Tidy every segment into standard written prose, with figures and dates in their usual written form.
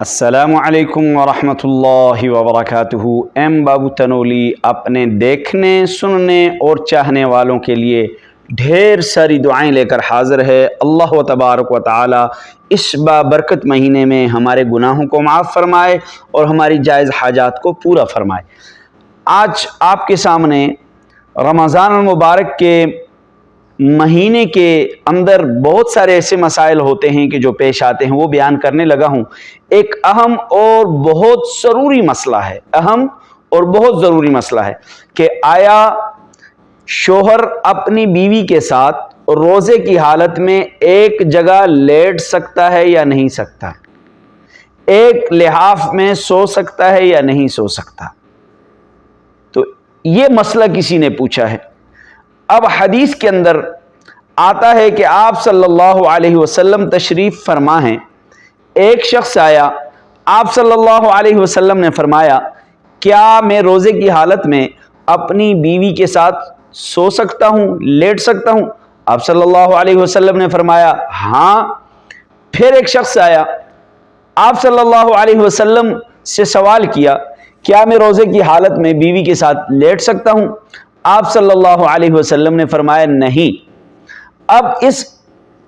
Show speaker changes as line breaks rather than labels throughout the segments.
السلام علیکم ورحمۃ اللہ وبرکاتہ۔ ایم بابو تنولی اپنے دیکھنے، سننے اور چاہنے والوں کے لیے ڈھیر ساری دعائیں لے کر حاضر ہے۔ اللہ تبارک و تعالی اس بابرکت مہینے میں ہمارے گناہوں کو معاف فرمائے اور ہماری جائز حاجات کو پورا فرمائے۔ آج آپ کے سامنے رمضان المبارک کے مہینے کے اندر بہت سارے ایسے مسائل ہوتے ہیں کہ جو پیش آتے ہیں، وہ بیان کرنے لگا ہوں۔ ایک اہم اور بہت ضروری مسئلہ ہے، کہ آیا شوہر اپنی بیوی کے ساتھ روزے کی حالت میں ایک جگہ لیٹ سکتا ہے یا نہیں سکتا، ایک لحاف میں سو سکتا ہے یا نہیں سو سکتا؟ تو یہ مسئلہ کسی نے پوچھا ہے۔ اب حدیث کے اندر آتا ہے کہ آپ صلی اللہ علیہ وسلم تشریف فرما ہیں۔ ایک شخص آیا، آپ صلی اللہ علیہ وسلم نے فرمایا، کیا میں روزے کی حالت میں اپنی بیوی کے ساتھ سو سکتا ہوں، لیٹ سکتا ہوں؟ آپ صلی اللہ علیہ وسلم نے فرمایا ہاں۔ پھر ایک شخص آیا، آپ صلی اللہ علیہ وسلم سے سوال کیا، کیا میں روزے کی حالت میں بیوی کے ساتھ لیٹ سکتا ہوں؟ آپ صلی اللہ علیہ وسلم نے فرمایا نہیں۔ اب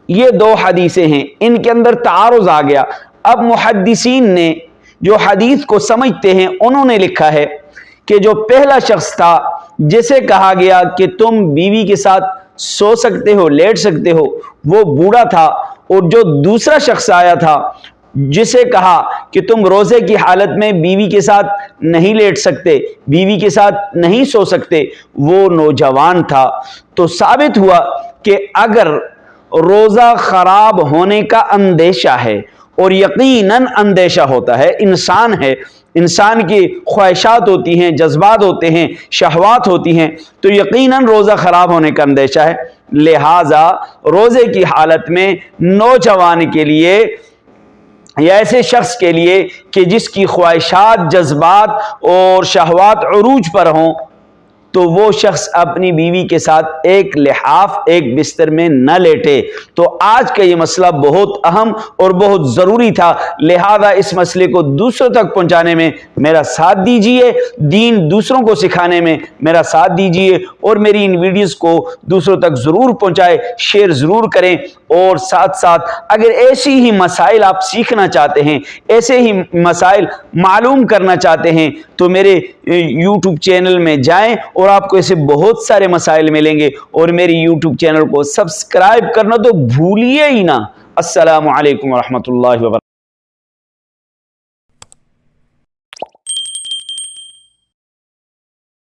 یہ دو حدیثیں ہیں، ان کے اندر تعارض آ گیا۔ اب محدثین نے جو حدیث کو سمجھتے ہیں، انہوں نے لکھا ہے کہ جو پہلا شخص تھا جسے کہا گیا کہ تم بیوی کے ساتھ سو سکتے ہو، لیٹ سکتے ہو، وہ بوڑھا تھا، اور جو دوسرا شخص آیا تھا جسے کہا کہ تم روزے کی حالت میں بیوی کے ساتھ نہیں لیٹ سکتے، بیوی کے ساتھ نہیں سو سکتے، وہ نوجوان تھا۔ تو ثابت ہوا کہ اگر روزہ خراب ہونے کا اندیشہ ہے، اور یقیناً اندیشہ ہوتا ہے، انسان کی خواہشات ہوتی ہیں، جذبات ہوتے ہیں، شہوات ہوتی ہیں، تو یقیناً روزہ خراب ہونے کا اندیشہ ہے۔ لہٰذا روزے کی حالت میں نوجوان کے لیے یا ایسے شخص کے لیے کہ جس کی خواہشات، جذبات اور شہوات عروج پر ہوں، تو وہ شخص اپنی بیوی کے ساتھ ایک لحاف، ایک بستر میں نہ لیٹے۔ تو آج کا یہ مسئلہ بہت اہم اور بہت ضروری تھا، لہذا اس مسئلے کو دوسروں تک پہنچانے میں میرا ساتھ دیجئے، دین دوسروں کو سکھانے میں میرا ساتھ دیجئے، اور میری ان ویڈیوز کو دوسروں تک ضرور پہنچائے، شیئر ضرور کریں، اور ساتھ ساتھ اگر ایسی ہی مسائل آپ سیکھنا چاہتے ہیں، ایسے ہی مسائل معلوم کرنا چاہتے ہیں، تو میرے یوٹیوب چینل میں جائیں اور آپ کو ایسے بہت سارے مسائل ملیں گے، اور میری یوٹیوب چینل کو سبسکرائب کرنا تو بھولیے ہی نا۔ السلام علیکم ورحمۃ اللہ وبرکاتہ۔